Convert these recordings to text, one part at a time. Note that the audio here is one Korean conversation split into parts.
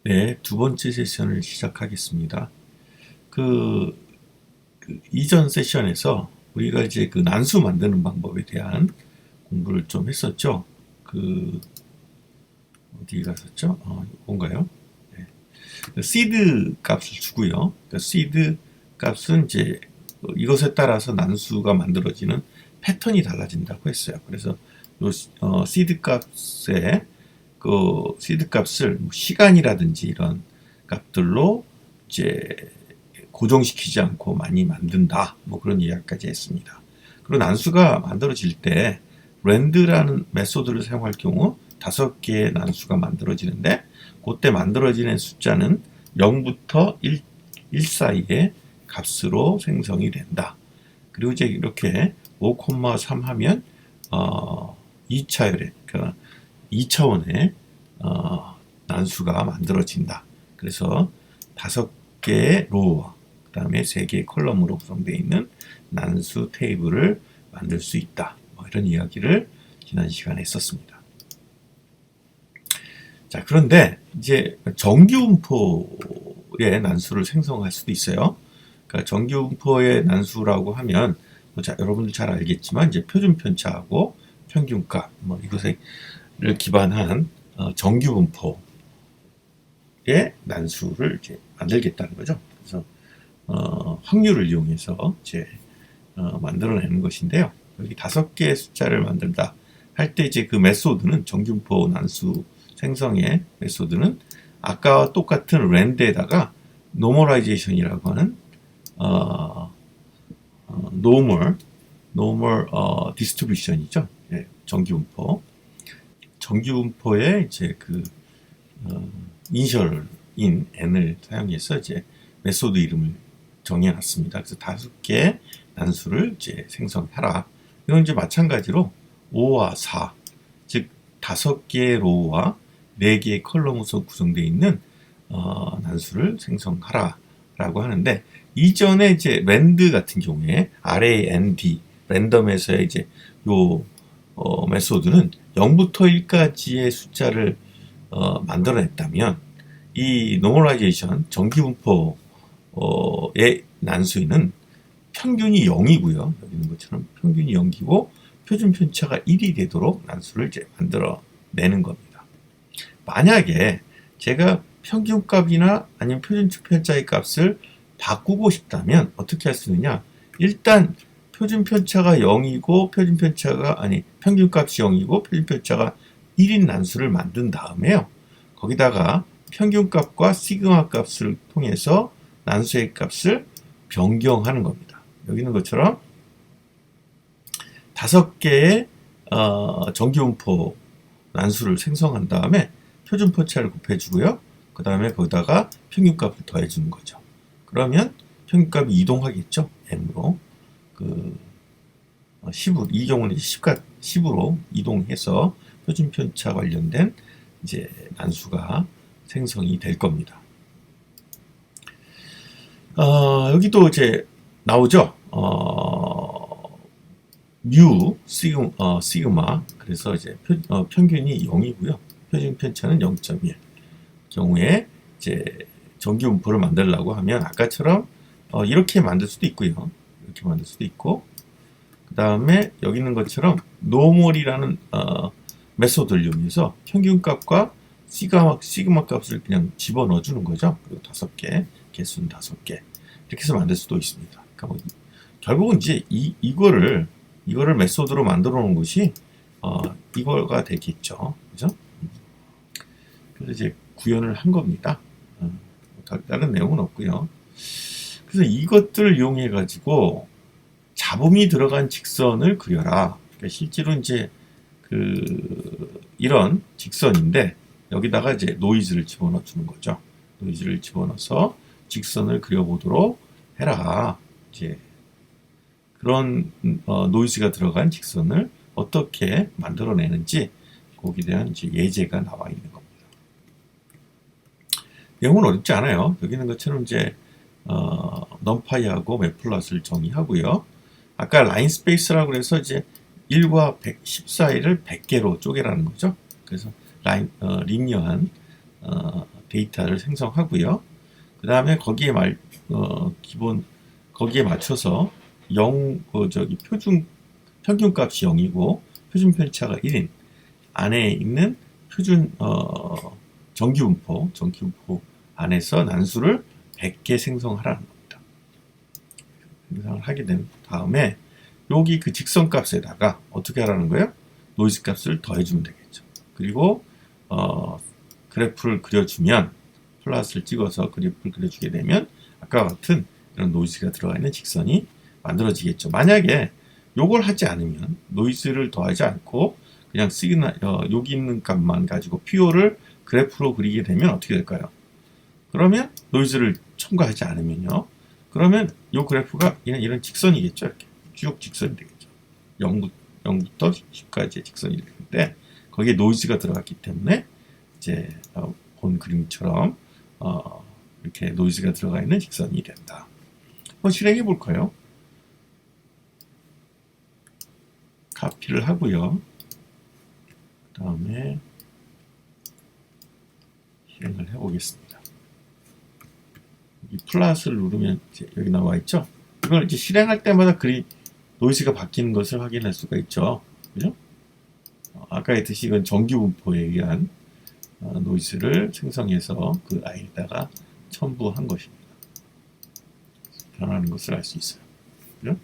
네, 두 번째 세션을 시작하겠습니다. 그, 이전 세션에서 우리가 이제 그 난수 만드는 방법에 대한 공부를 좀 했었죠. 어디 갔었죠? 뭔가요? 네. 그 시드 값을 주고요. 그 시드 값은 이제 이것에 따라서 난수가 만들어지는 패턴이 달라진다고 했어요. 그래서 시드 값에 그 시드 값을 시간이라든지 이런 값들로 이제 고정시키지 않고 많이 만든다. 뭐 그런 이야기까지 했습니다. 그리고 난수가 만들어질 때 랜드라는 메소드를 사용할 경우 5개의 난수가 만들어지는데 그때 만들어지는 숫자는 0부터 1 사이의 값으로 생성이 된다. 그리고 이제 이렇게 5,3 하면 2차열의 그러니까 2차원의 난수가 만들어진다. 그래서 5개의 로우와 그 다음에 3개의 컬럼으로 구성되어 있는 난수 테이블을 만들 수 있다. 뭐 이런 이야기를 지난 시간에 했었습니다. 자, 그런데 이제 정규분포의 난수를 생성할 수도 있어요. 그러니까 정규분포의 난수라고 하면 자, 여러분들 잘 알겠지만 이제 표준 편차하고 평균값 뭐 이것을 기반한 정규분포의 난수를 이제 만들겠다는 거죠. 그래서 확률을 이용해서 이제 만들어내는 것인데요. 여기 5개의 숫자를 만들다 할 때 이제 그 메소드는 정규분포 난수 생성의 메소드는 아까와 똑같은 랜드에다가 노멀라이제이션이라고 하는 노멀 디스트리뷰션이죠. 예, 정규분포에 이제 이니셜인 n을 사용해서 이제 메소드 이름을 정해놨습니다. 그래서 5개의 난수를 이제 생성하라. 이건 이제 마찬가지로 5와 4, 즉 5개의 로우와 4개의 컬럼으로 구성되어 있는 난수를 생성하라라고 하는데 이전에 이제 랜드 같은 경우에 RAND 랜덤에서의 이제 요 메소드는 0부터 1까지의 숫자를 만들어냈다면 이 노멀라이제이션 정기분포의 난수는 평균이 0이고요. 여기 있는 것처럼 평균이 0이고 표준 편차가 1이 되도록 난수를 이제 만들어내는 겁니다. 만약에 제가 평균값이나 아니면 표준 편차의 값을 바꾸고 싶다면 어떻게 할 수 있느냐? 일단 표준 편차가 0이고 평균값이 0이고 표준 편차가 1인 난수를 만든 다음에요. 거기다가 평균값과 시그마 값을 통해서 난수의 값을 변경하는 겁니다. 여기 있는 것처럼 5개의 정규분포 난수를 생성한 다음에 표준 편차를 곱해주고요. 그 다음에 거기다가 평균값을 더해주는 거죠. 그러면 평균값이 이동하겠죠. m으로. 10으로, 이 경우는 10으로 이동해서 표준 편차 관련된 이제 난수가 생성이 될 겁니다. 여기도 이제 나오죠. 시그마. 그래서 이제 평균이 0이고요. 표준 편차는 0.1. 경우에 이제 정규분포를 만들려고 하면 아까처럼 이렇게 만들 수도 있고요. 이렇게 만들 수도 있고, 그 다음에 여기 있는 것처럼 노멀이라는 메소드를 이용해서 평균값과 시그마 값을 그냥 집어넣어 주는 거죠. 그리고 5개, 개수는 5개. 이렇게 해서 만들 수도 있습니다. 그러니까 뭐 결국은 이제 이거를 메소드로 만들어 놓은 것이 이거가 되겠죠. 그죠? 그래서 이제 구현을 한 겁니다. 다른 내용은 없고요. 그래서 이것들을 이용해 가지고 잡음이 들어간 직선을 그려라. 그러니까 실제로 이제 이런 직선인데 여기다가 이제 노이즈를 집어넣어 주는 거죠. 노이즈를 집어넣어서 직선을 그려보도록 해라. 이제 그런 노이즈가 들어간 직선을 어떻게 만들어내는지 거기에 대한 이제 예제가 나와 있는 겁니다. 내용은 어렵지 않아요. 여기 있는 것처럼 이제 넘파이하고 맵플롯을 정의하고요. 아까 라인 스페이스라고 해서 이제 1과 110 사이를 100개로 쪼개라는 거죠. 그래서 리니어한 데이터를 생성하고요. 그 다음에 거기에 거기에 맞춰서 평균값이 0이고 표준 편차가 1인 안에 있는 표준 정기분포 안에서 난수를 100개 생성하라는 겁니다. 생성을 하게 된 다음에 여기 그 직선값에다가 어떻게 하라는 거예요? 노이즈 값을 더해주면 되겠죠. 그리고 그래프를 그려주면 플롯을 찍어서 그래프를 그려주게 되면 아까 같은 이런 노이즈가 들어가 있는 직선이 만들어지겠죠. 만약에 요걸 하지 않으면 노이즈를 더하지 않고 그냥 여기 있는 값만 가지고 PO를 그래프로 그리게 되면 어떻게 될까요? 그러면 노이즈를 첨가하지 않으면요. 그러면 요 그래프가 이런 직선이겠죠. 이렇게 쭉 직선이 되겠죠. 0부터 10까지의 직선이 되는데 거기에 노이즈가 들어갔기 때문에 이제 본 그림처럼 이렇게 노이즈가 들어가 있는 직선이 된다. 한번 실행해 볼까요? 카피를 하고요. 그 다음에 실행을 해보겠습니다. 이 플러스를 누르면 이제 여기 나와 있죠. 이걸 이제 실행할 때마다 노이즈가 바뀌는 것을 확인할 수가 있죠. 그죠? 아까 했듯이 이건 정규분포에 의한 노이즈를 생성해서 그 아이에다가 첨부한 것입니다. 변하는 것을 알 수 있어요. 그죠?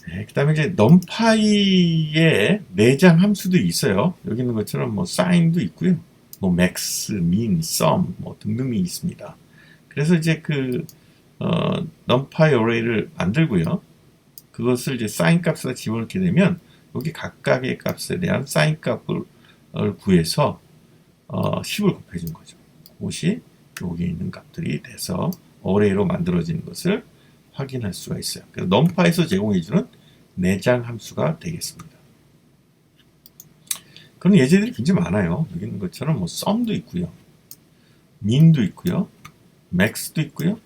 네, 그 다음에 이제 numpy의 내장 함수도 있어요. 여기 있는 것처럼 뭐 sign도 있고요. 뭐 max, min, sum 뭐 등등이 있습니다. 그래서 이제 numpy array를 만들고요. 그것을 이제 sin 값에다 집어넣게 되면 여기 각각의 값에 대한 sin 값을 구해서 10을 곱해준 거죠. 그것이 여기 있는 값들이 돼서 array로 만들어지는 것을 확인할 수가 있어요. 그래서 numpy에서 제공해주는 내장 함수가 되겠습니다. 그런 예제들이 굉장히 많아요. 여기 있는 것처럼 뭐 sum도 있고요, min도 있고요, max도 있고요,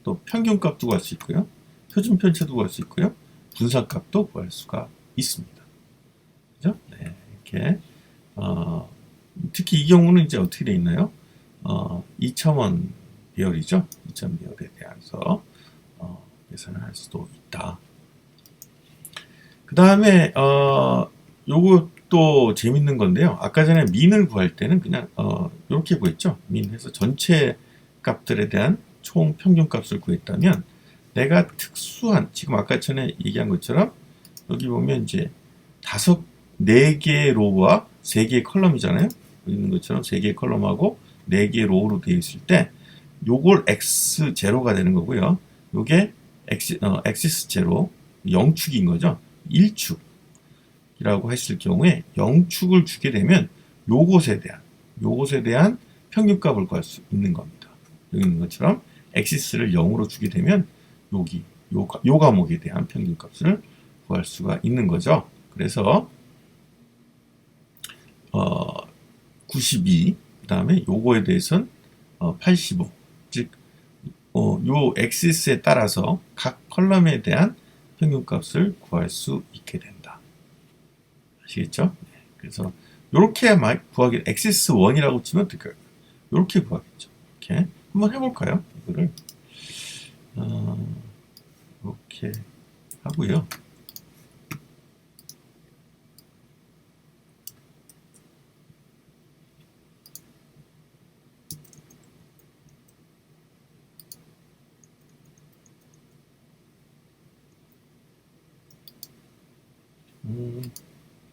또 평균값도 구할 수 있고요, 표준 편차도 구할 수 있고요, 분산값도 구할 수가 있습니다. 그죠? 네, 이렇게 특히 이 경우는 이제 어떻게 되어 있나요? 2차원 배열이죠. 2차원 배열에 대해서 계산을 할 수도 있다. 그 다음에 요것도 재밌는 건데요. 아까 전에 민을 구할 때는 그냥 이렇게 구했죠. 민 해서 전체 값들에 대한 총 평균 값을 구했다면 내가 특수한 지금 아까 전에 얘기한 것처럼 여기 보면 이제 4개의 로우와 3개의 컬럼이잖아요. 여기 있는 것처럼 3개의 컬럼하고 4개의 로우로 되어 있을 때 요걸 x0가 되는 거고요. 요게 엑시스 제로 0축인 거죠. 1축이라고 했을 경우에 0축을 주게 되면 요것에 대한 평균값을 구할 수 있는 겁니다. 여기 있는 것처럼 엑시스를 0으로 주게 되면 요 과목에 대한 평균값을 구할 수가 있는 거죠. 그래서 92, 그 다음에 요거에 대해서는 85, 즉 요 엑시스에 따라서 각 컬럼에 대한 평균값을 구할 수 있게 된다. 아시겠죠? 네. 그래서 요렇게 구하기, 엑시스 1이라고 치면 어떨까요? 요렇게 구하겠죠. 이렇게 한번 해볼까요? 이거를 이렇게 하고요.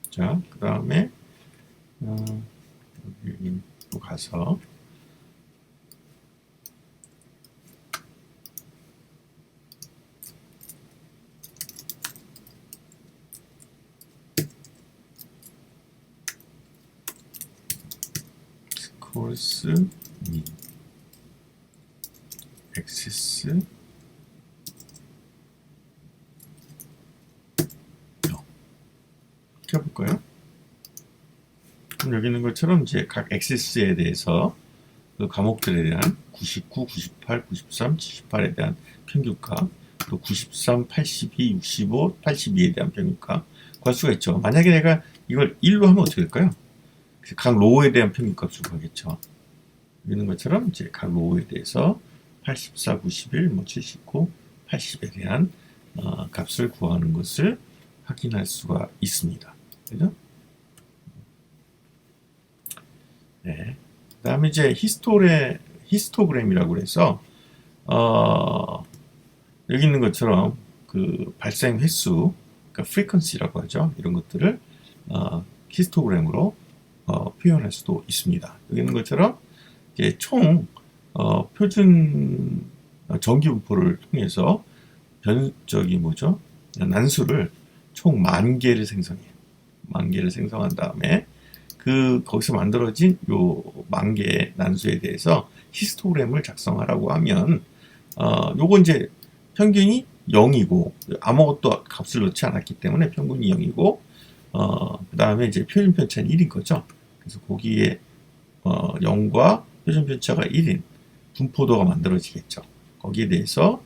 자, 그 다음에 여기 또 가서 스콜스 민 엑시스 해볼까요? 그럼 여기 있는 것처럼 이제 각 엑시스에 대해서 그 과목들에 대한 99, 98, 93, 78에 대한 평균값, 또 93, 82, 65, 82에 대한 평균값 구할 수가 있죠. 만약에 내가 이걸 1로 하면 어떻게 될까요? 각 로우에 대한 평균값을 구하겠죠. 있는 것처럼 이제 각 로우에 대해서 84, 91, 뭐 79, 80에 대한 값을 구하는 것을 확인할 수가 있습니다. 그죠? 네. 그 다음에 이제 히스토그램이라고 해서 여기 있는 것처럼 그 발생 횟수, 그러니까 frequency라고 하죠. 이런 것들을 히스토그램으로 표현할 수도 있습니다. 여기 있는 것처럼 이제 총 표준 정기분포를 통해서 난수를 총 10,000개를 생성해요. 10,000개를 생성한 다음에 거기서 만들어진 요 10,000개의 난수에 대해서 히스토그램을 작성하라고 하면 요거 이제 평균이 0이고 아무것도 값을 넣지 않았기 때문에 평균이 0이고 그 다음에 이제 표준 편차는 1인 거죠. 그래서 거기에 0과 표준 편차가 1인 분포도가 만들어지겠죠. 거기에 대해서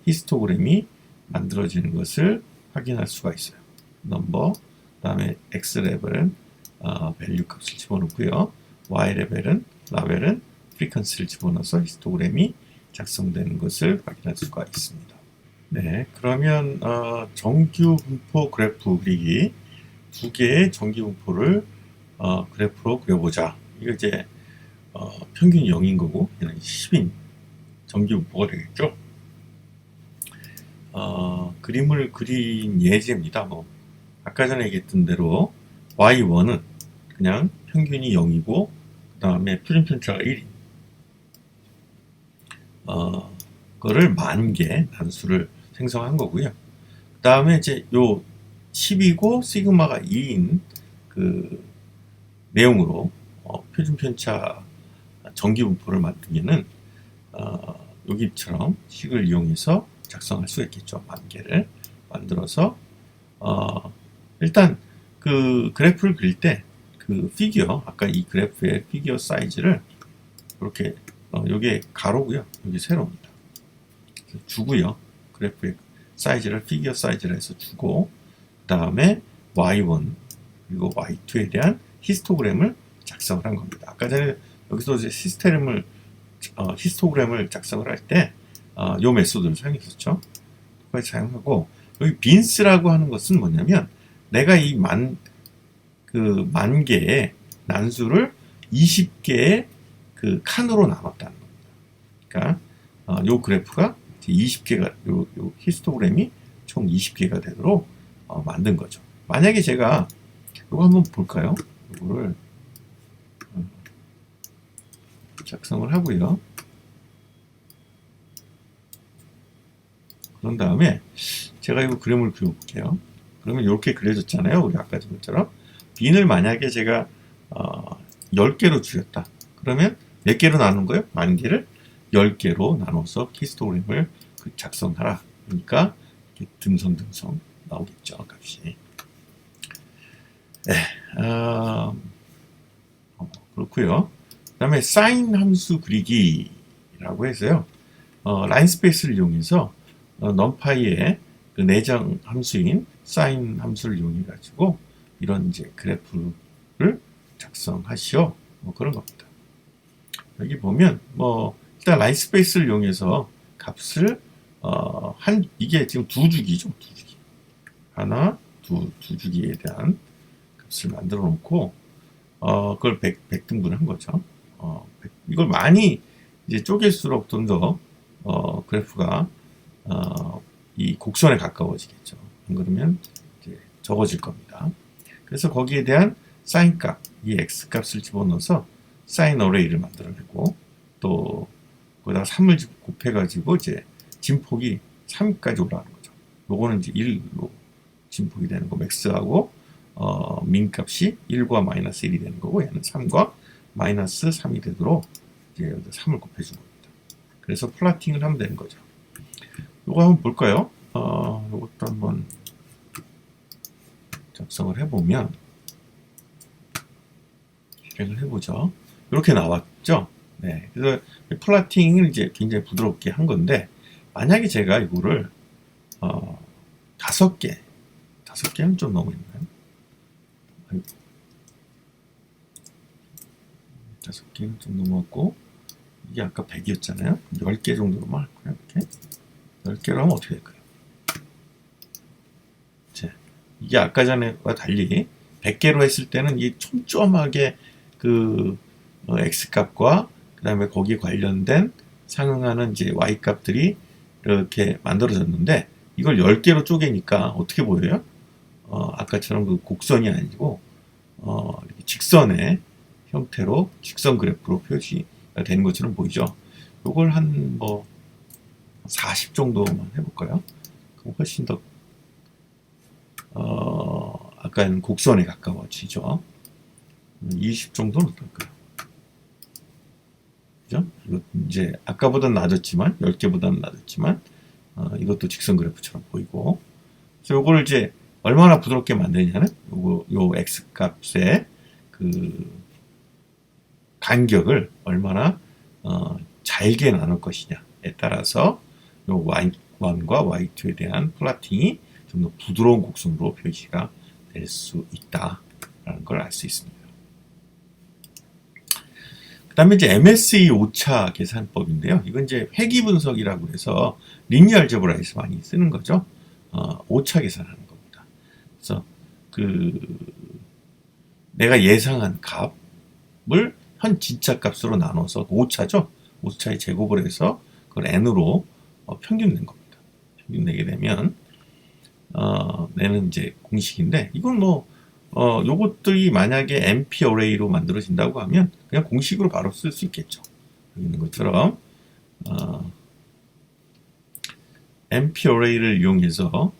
히스토그램이 만들어지는 것을 확인할 수가 있어요. 넘버, 그 다음에 x 레벨은 밸류 값을 집어넣고요. y 레벨은 라벨은 프리퀀시를 집어넣어서 히스토그램이 작성되는 것을 확인할 수가 있습니다. 네, 그러면 정규 분포 그래프 그리기 두 개의 정규 분포를 그래프로 그려보자. 이거 이제 평균이 0인 거고 얘는 10인 정규 분포가 되겠죠. 그림을 그린 예제입니다. 뭐 아까 전에 얘기했던 대로 y1은 그냥 평균이 0이고 그 다음에 표준 편차가 1인 그거를 10,000개 난수를 생성한 거고요. 그 다음에 이제 요 10이고 시그마가 2인 그 내용으로 표준 편차 정기 분포를 만들기는 여기처럼 식을 이용해서 작성할 수 있겠죠. 10,000개를 만들어서 일단 그 그래프를 그릴 때 그 피규어 아까 이 그래프의 피규어 사이즈를 이렇게 여기에 가로고요. 여기 세로입니다. 주고요. 그래프의 사이즈를 피규어 사이즈를 해서 주고 그 다음에 y1 그리고 y2에 대한 히스토그램을 작성을 한 겁니다. 아까 전에 여기서 이제 히스토그램을 작성을 할 때 요 메소드를 사용했었죠. 그걸 사용하고 여기 빈스라고 하는 것은 뭐냐면 내가 이 10,000개의 난수를 20개의 그 칸으로 나눴다는 겁니다. 그러니까 요 그래프가 20개가 요 히스토그램이 총 20개가 되도록 만든 거죠. 만약에 제가 이거 한번 볼까요? 이거를 작성을 하고요. 그런 다음에 제가 이거 그림을 그려볼게요. 그러면 이렇게 그려졌잖아요. 우리 아까 전 것처럼 빈을 만약에 제가 10개로 줄였다. 그러면 몇 개로 나눈 거예요? 10,000개를 10개로 나눠서 히스토그램을 작성하라. 그러니까 이렇게 듬성듬성 나오겠죠. 값이. 네, 그렇고요. 그 다음에 사인 함수 그리기라고 해서요. 라인 스페이스를 이용해서 numPy의 그 내장 함수인 사인 함수를 이용해 가지고 이런 이제 그래프를 작성하시오. 뭐 그런 겁니다. 여기 보면 뭐 일단 라인 스페이스를 이용해서 값을 이게 지금 두 주기죠. 두 주기. 하나, 두 주기에 대한 값을 만들어 놓고 그걸 100등분 한 거죠. 이걸 많이 이제 쪼갤수록 좀 더 그래프가 이 곡선에 가까워지겠죠. 안 그러면 이제 적어질 겁니다. 그래서 거기에 대한 사인 값, 이 x 값을 집어넣어서 사인 어레이를 만들어내고 또 거기다가 3을 곱해가지고 이제 진폭이 3까지 올라가는 거죠. 요거는 이제 1로 진폭이 되는 거 맥스하고 민 값이 1과 마이너스 1이 되는 거고 얘는 3과 마이너스 3이 되도록 이제 여기다 3을 곱해준 겁니다. 그래서 플라팅을 하면 되는 거죠. 요거 한번 볼까요? 요것도 한번 작성을 해보면 실행을 해보죠. 이렇게 나왔죠? 네. 그래서 플라팅을 이제 굉장히 부드럽게 한 건데 만약에 제가 이거를 5개는 좀 너무 있나요? 5개 정도 먹고, 이게 아까 100이었잖아요. 10개 정도로만 할 거예요. 이렇게 10개로 하면 어떻게 될까요? 자, 이게 아까 전에와 달리 100개로 했을 때는 이 촘촘하게 그 X값과 그 다음에 거기에 관련된 상응하는 이제 Y값들이 이렇게 만들어졌는데, 이걸 10개로 쪼개니까 어떻게 보여요? 아까처럼 그 곡선이 아니고 이렇게 직선의 형태로 직선 그래프로 표시가 되는 것처럼 보이죠. 이걸 한 뭐 40 정도만 해볼까요? 그럼 훨씬 더 아까는 곡선에 가까워지죠. 20 정도는 어떨까요? 그죠? 이거 이제 아까보다는 낮았지만 10개보다는 낮았지만 이것도 직선 그래프처럼 보이고, 그래서 요거를 이제 얼마나 부드럽게 만드냐는 요 x 값의 그 간격을 얼마나 잘게 나눌 것이냐에 따라서 요 y1과 y2에 대한 플라팅이 좀 더 부드러운 곡선으로 표시가 될 수 있다라는 걸 알 수 있습니다. 그 다음에 이제 MSE 오차 계산법인데요. 이건 이제 회귀 분석이라고 해서 리니어 알제브라에서 많이 쓰는 거죠. 오차 계산하는 겁니다. 그래서 내가 예상한 값을 현 진짜 값으로 나눠서 오차죠. 오차의 제곱을 해서 그걸 n으로 평균 낸 겁니다. 평균 내게 되면 내는 이제 공식인데, 이건 뭐 요것들이 만약에 NP 어레이로 만들어진다고 하면 그냥 공식으로 바로 쓸 수 있겠죠. 여기 있는 것처럼 NP 어레이를 이용해서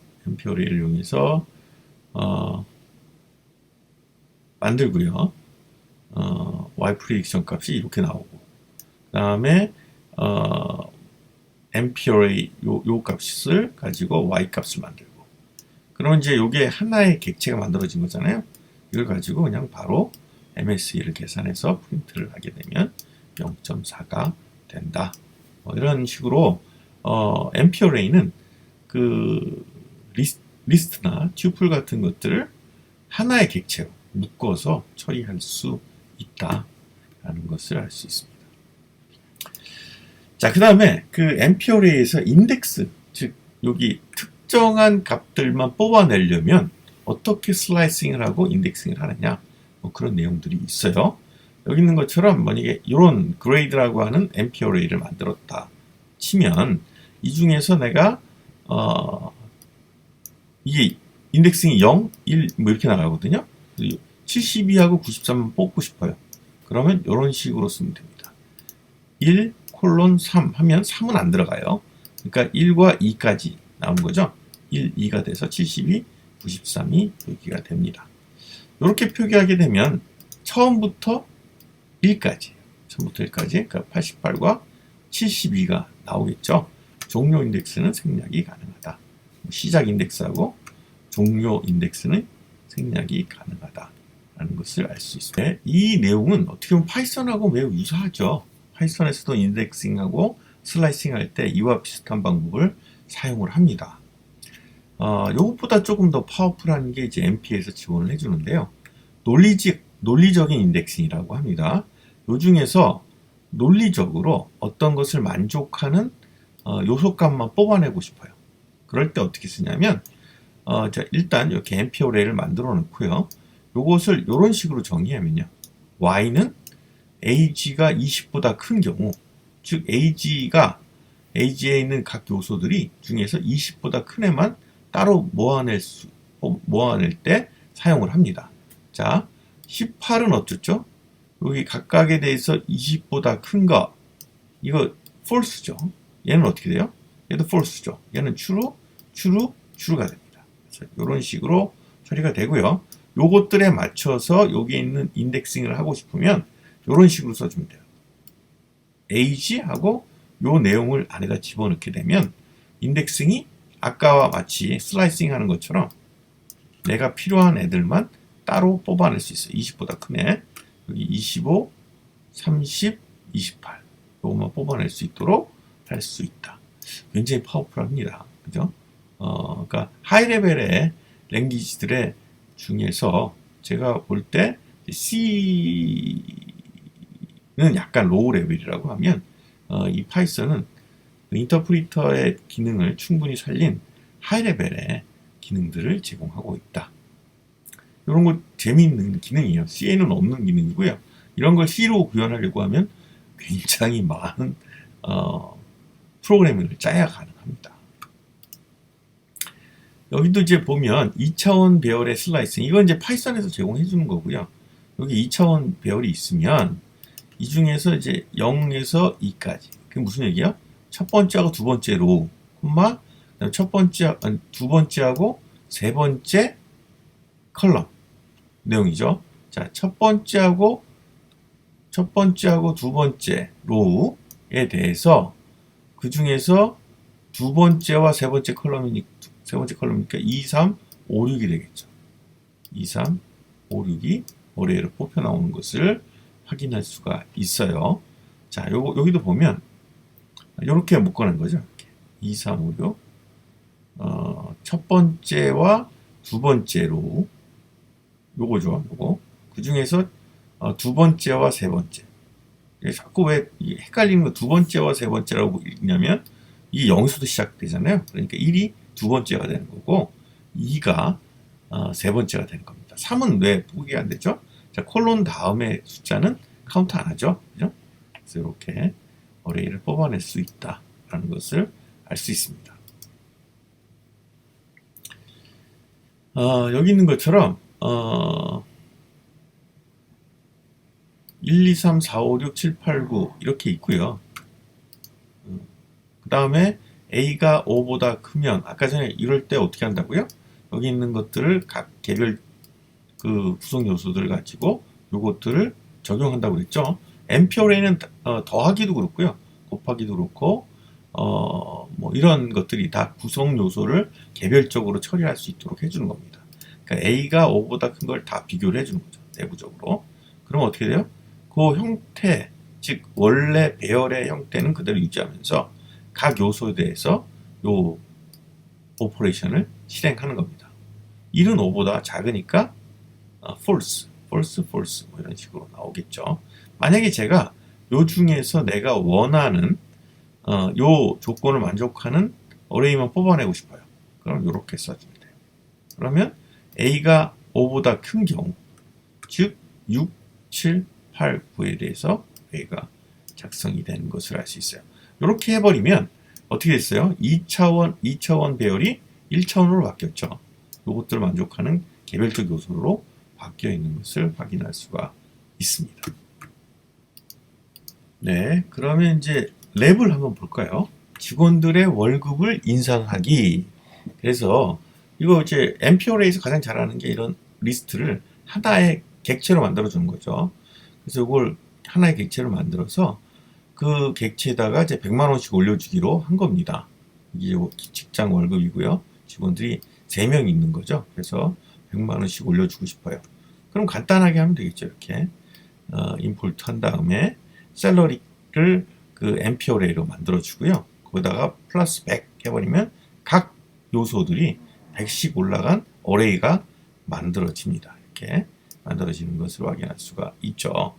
만들고요. Y 프리딕션 값이 이렇게 나오고, 그 다음에 NP 어레이 요 값을 가지고 Y 값을 만들고, 그러면 이제 이게 하나의 객체가 만들어진 거잖아요. 이걸 가지고 그냥 바로 MSE를 계산해서 프린트를 하게 되면 0.4가 된다. 이런 식으로 NP 어레이는 그 리스트나 튜플 같은 것들을 하나의 객체로 묶어서 처리할 수 있다라는 것을 알 수 있습니다. 자, 그 다음에 그 NP 어레이에서 인덱스, 즉 여기 특정한 값들만 뽑아내려면 어떻게 슬라이싱을 하고 인덱싱을 하느냐, 뭐 그런 내용들이 있어요. 여기 있는 것처럼 만약에 이런 그레이드라고 하는 NP 어레이를 만들었다 치면, 이 중에서 내가 이게 인덱싱이 0, 1 뭐 이렇게 나가거든요. 72하고 93만 뽑고 싶어요. 그러면 이런 식으로 쓰면 됩니다. 1, 3 하면 3은 안 들어가요. 그러니까 1과 2까지 나온 거죠. 1, 2가 돼서 72, 93이 표기가 됩니다. 이렇게 표기하게 되면 처음부터 1까지, 그러니까 88과 72가 나오겠죠. 종료 인덱스는 생략이 가능하다. 시작 인덱스하고 종료 인덱스는 생략이 가능하다라는 것을 알 수 있습니다. 이 내용은 어떻게 보면 파이썬하고 매우 유사하죠. 파이썬에서도 인덱싱하고 슬라이싱 할 때 이와 비슷한 방법을 사용을 합니다. 이것보다 조금 더 파워풀한 게 이제 NP에서 지원을 해주는데요. 논리적인 인덱싱이라고 합니다. 이 중에서 논리적으로 어떤 것을 만족하는 요소값만 뽑아내고 싶어요. 그럴 때 어떻게 쓰냐면, 자, 일단 이렇게 NP 어레이를 만들어 놓고요. 요것을 이런 식으로 정의하면요. Y는 AG가 20보다 큰 경우, 즉 AG에 있는 각 요소들이 중에서 20보다 큰 애만 따로 모아낼 때 사용을 합니다. 자, 18은 어쩌죠? 여기 각각에 대해서 20보다 큰 거, 이거 false죠. 얘는 어떻게 돼요? 얘도 false죠. 얘는 true가 됩니다. 그래서 이런 식으로 처리가 되고요. 요것들에 맞춰서 여기 있는 인덱싱을 하고 싶으면 이런 식으로 써주면 돼요. age하고 요 내용을 안에다 집어넣게 되면 인덱싱이 아까와 마치 슬라이싱 하는 것처럼 내가 필요한 애들만 따로 뽑아낼 수 있어요. 20보다 큰 애, 여기 25, 30, 28 요것만 뽑아낼 수 있도록 할 수 있다. 굉장히 파워풀합니다. 그죠? 그러니까 하이 레벨의 랭귀지들의 중에서 제가 볼 때 C 약간 로우 레벨이라고 하면 이 파이썬은 인터프리터의 기능을 충분히 살린 하이 레벨의 기능들을 제공하고 있다. 이런 거 재미있는 기능이에요. C에는 없는 기능이고요. 이런 걸 C로 구현하려고 하면 굉장히 많은 프로그래밍을 짜야 가능합니다. 여기도 이제 보면 2차원 배열의 슬라이싱, 이건 이제 파이썬에서 제공해 주는 거고요. 여기 2차원 배열이 있으면 이 중에서 이제 0에서 2까지. 그게 무슨 얘기야? 첫 번째하고 두 번째 로우, 콤마, 두 번째하고 세 번째 컬럼 내용이죠. 자, 첫 번째하고 두 번째 로우에 대해서 그 중에서 두 번째와 세 번째 컬럼이니까 2, 3, 5, 6이 되겠죠. 2, 3, 5, 6이 어레이로 뽑혀 나오는 것을 확인할 수가 있어요. 자, 여기도 보면 이렇게 묶어낸 거죠. 이렇게. 2, 3, 5, 6. 첫 번째와 두 번째 로우. 요거죠. 요거. 그 중에서 두 번째와 세 번째. 자꾸 왜 헷갈리는 거 두 번째와 세 번째라고 읽냐면 이 0에서도 시작되잖아요. 그러니까 1이 두 번째가 되는 거고 2가 세 번째가 되는 겁니다. 3은 왜 보기가 안 되죠? 자, 콜론 다음에 숫자는 카운트 안 하죠. 그죠? 그래서 이렇게 어레이를 뽑아낼 수 있다라는 것을 알 수 있습니다. 여기 있는 것처럼 1, 2, 3, 4, 5, 6, 7, 8, 9 이렇게 있고요. 그 다음에 A가 5보다 크면 아까 전에 이럴 때 어떻게 한다고요? 여기 있는 것들을 각 개별 그 구성 요소들을 가지고 요것들을 적용한다고 그랬죠. MP어레이는 더하기도 그렇고요. 곱하기도 그렇고 뭐 이런 것들이 다 구성 요소를 개별적으로 처리할 수 있도록 해주는 겁니다. 그러니까 A가 5보다 큰 걸 다 비교를 해주는 거죠. 내부적으로. 그러면 어떻게 돼요? 그 형태, 즉 원래 배열의 형태는 그대로 유지하면서 각 요소에 대해서 요 오퍼레이션을 실행하는 겁니다. 1은 5보다 작으니까 false, false, false 뭐 이런 식으로 나오겠죠. 만약에 제가 요 중에서 내가 원하는 요 조건을 만족하는 어레이만 뽑아내고 싶어요. 그럼 이렇게 써주면 돼요. 그러면 A가 5보다 큰 경우, 즉 6, 7, 8, 9에 대해서 A가 작성이 되는 것을 알 수 있어요. 이렇게 해버리면 어떻게 됐어요? 2차원 배열이 1차원으로 바뀌었죠. 이것들을 만족하는 개별적 요소로 바뀌어 있는 것을 확인할 수가 있습니다. 네, 그러면 이제 랩을 한번 볼까요? 직원들의 월급을 인상하기. 그래서 이거 이제 MP어레이에서 가장 잘하는 게 이런 리스트를 하나의 객체로 만들어 주는 거죠. 그래서 이걸 하나의 객체로 만들어서 그 객체에다가 이제 100만 원씩 올려주기로 한 겁니다. 이게 직장 월급이고요. 직원들이 3명 있는 거죠. 그래서 100만 원씩 올려주고 싶어요. 그럼 간단하게 하면 되겠죠. 이렇게 임포트 한 다음에 샐러리를 그 MP어레이로 만들어 주고요. 거기다가 플러스 100 해버리면 각 요소들이 100씩 올라간 어레이가 만들어집니다. 이렇게 만들어지는 것을 확인할 수가 있죠.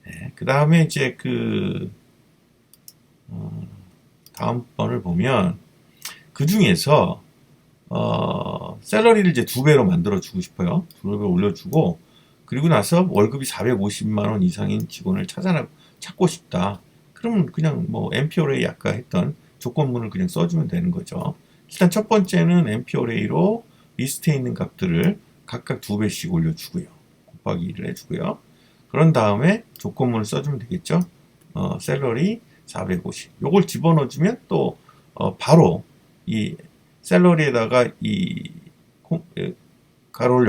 네, 그 다음에 이제 다음 번을 보면 그 중에서 샐러리를 이제 2배로 만들어 주고 싶어요. 2배 올려주고 그리고 나서 월급이 450만 원 이상인 직원을 찾고 싶다. 그러면 그냥 뭐 MP어레이 아까 했던 조건문을 그냥 써주면 되는 거죠. 일단 첫 번째는 MP어레이로 리스트에 있는 값들을 각각 2배씩 올려주고요. 곱하기 1을 해주고요. 그런 다음에 조건문을 써주면 되겠죠. 샐러리 450. 요걸 집어넣어주면 또 바로 이 샐러리에다가 이 가로를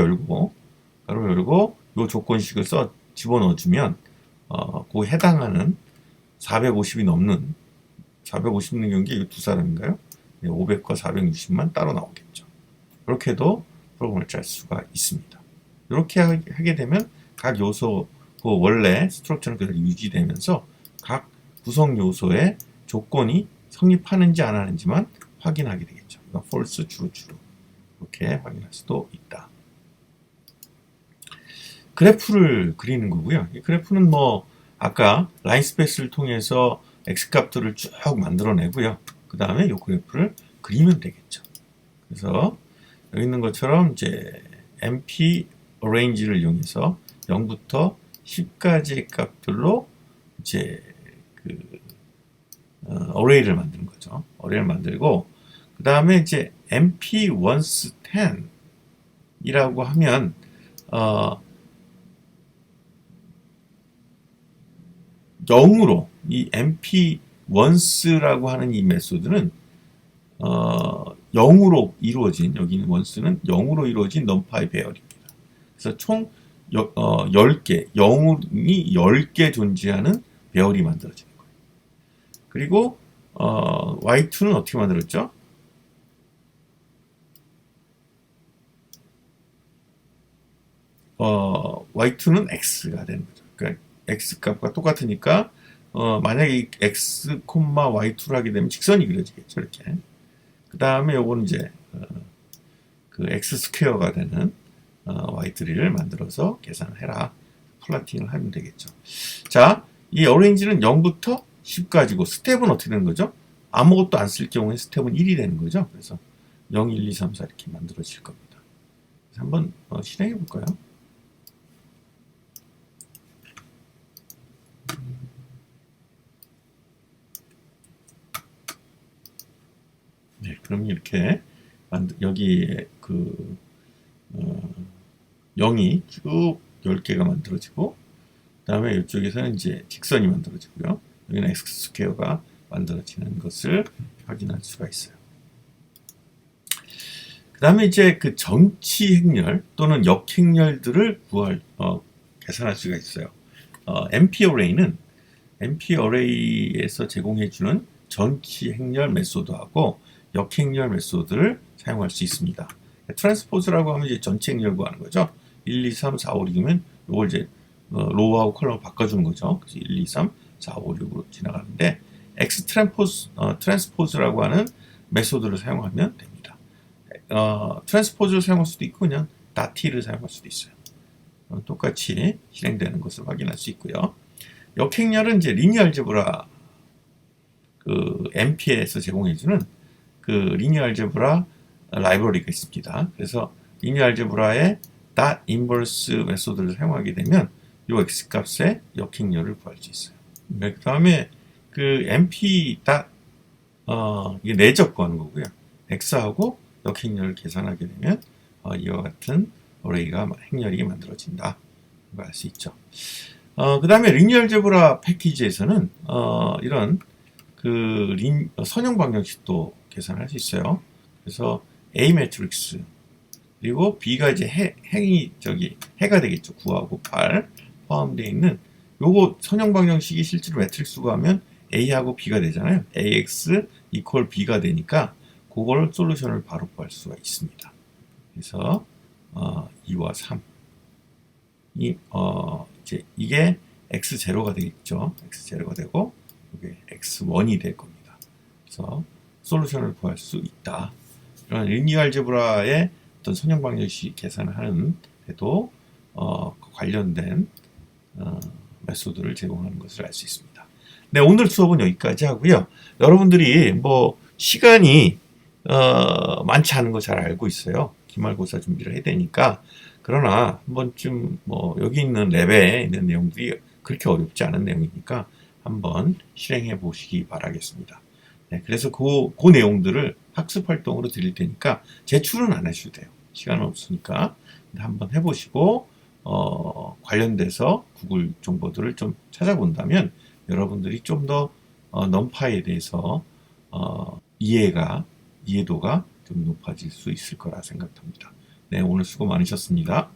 열고 요 조건식을 집어넣어주면 그 해당하는 450이 넘는 450 는 경우에 두 사람인가요? 500과 460만 따로 나오겠죠. 이렇게도 프로그램을 짤 수가 있습니다. 이렇게 하게 되면 각 요소 그 원래 스트럭처는 그대로 유지되면서 각 구성 요소의 조건이 성립하는지 안 하는지만 확인하게 되겠죠. 그러니까 false, true, true 이렇게 확인할 수도 있다. 그래프를 그리는 거고요. 이 그래프는 뭐 아까 라인 스페이스를 통해서 x값들을 쭉 만들어내고요. 그 다음에 이 그래프를 그리면 되겠죠. 그래서 여기 있는 것처럼 이제 MP arrange를 이용해서 0부터 10까지 값들로 이제 그 array를 만드는 거죠. array를 만들고 그 다음에 이제 MP once 10이라고 하면 0으로 이 MP once라고 하는 이 메소드는 0으로 이루어진 여기 있는 once는 0으로 이루어진 넘파이 배열입니다. 그래서 총 10개, 0이 10개 존재하는 배열이 만들어지는 거예요. 그리고 Y2는 어떻게 만들었죠? Y2는 X가 되는 거죠. 그러니까 X 값과 똑같으니까 만약에 X, Y2를 하게 되면 직선이 그려지겠죠. 이렇게. 그 다음에 요거는 이제 그 X 스퀘어가 되는 Y3를 만들어서 계산을 해라. 플라팅을 하면 되겠죠. 자, 이 어레인지는 0부터 10까지고 스텝은 어떻게 되는 거죠? 아무것도 안 쓸 경우에 스텝은 1이 되는 거죠. 그래서 0, 1, 2, 3, 4 이렇게 만들어질 겁니다. 그래서 한번 실행해 볼까요? 네, 그럼 이렇게 여기에 그 0이 쭉 10개가 만들어지고 그 다음에 이쪽에서는 이제 직선이 만들어지고요. 여기는 x 스퀘어가 만들어지는 것을 확인할 수가 있어요. 그 다음에 이제 그 정치 행렬 또는 역행렬들을 계산할 수가 있어요. MP array는 MP array에서 제공해주는 정치 행렬 메소드하고 역행렬 메소드를 사용할 수 있습니다. 트랜스포즈라고 하면 이제 전체 행렬 구하는 거죠. 1, 2, 3, 4, 5, 6이면 이걸 이제 로우하고 컬럼을 바꿔주는 거죠. 그래서 1, 2, 3, 4, 5, 6으로 지나가는데 X 트랜스포즈라고 하는 메소드를 사용하면 됩니다. 트랜스포즈를 사용할 수도 있고 그냥 다티를 사용할 수도 있어요. 똑같이 실행되는 것을 확인할 수 있고요. 역행렬은 이제 리니어 알제브라 그 MP에서 제공해주는 그 리니어 알제브라 라이브러리가 있습니다. 그래서 리니어 알제브라의 dot inverse 메소드를 사용하게 되면 이 x 값의 역행렬을 구할 수 있어요. 네, 그 다음에 그 MP 이게 내적 구하는 거고요. x하고 역행렬을 계산하게 되면 이와 같은 어레이가 행렬이 만들어진다. 알 수 있죠. 그 다음에 리니어 알제브라 패키지에서는 이런 그 선형 방정식도 계산할 수 있어요. 그래서 A 매트릭스 그리고 B가 이제 해가 되겠죠. 9하고 8 포함되어 있는 요거 선형 방정식이 실제로 매트릭스 구하면 A하고 B가 되잖아요. AX 이퀄 B가 되니까 그걸 솔루션을 바로 구할 수가 있습니다. 그래서 2와 3 이제 이게 X0가 되겠죠. X0가 되고 이게 X1이 될 겁니다. 그래서 솔루션을 구할 수 있다. 이런 리니어 알제브라의 어떤 선형 방정식 계산을 하는 데도 관련된 메소드를 제공하는 것을 알 수 있습니다. 네, 오늘 수업은 여기까지 하고요. 여러분들이 뭐 시간이 많지 않은 거 잘 알고 있어요. 기말고사 준비를 해야 되니까. 그러나 한 번쯤 뭐 여기 있는 랩에 있는 내용들이 그렇게 어렵지 않은 내용이니까 한번 실행해 보시기 바라겠습니다. 네, 그래서 그 내용들을 학습 활동으로 드릴 테니까 제출은 안 하셔도 돼요. 시간은 없으니까 한번 해보시고 관련돼서 구글 정보들을 좀 찾아본다면 여러분들이 좀 더 넘파이에 대해서 이해도가 좀 높아질 수 있을 거라 생각합니다. 네, 오늘 수고 많으셨습니다.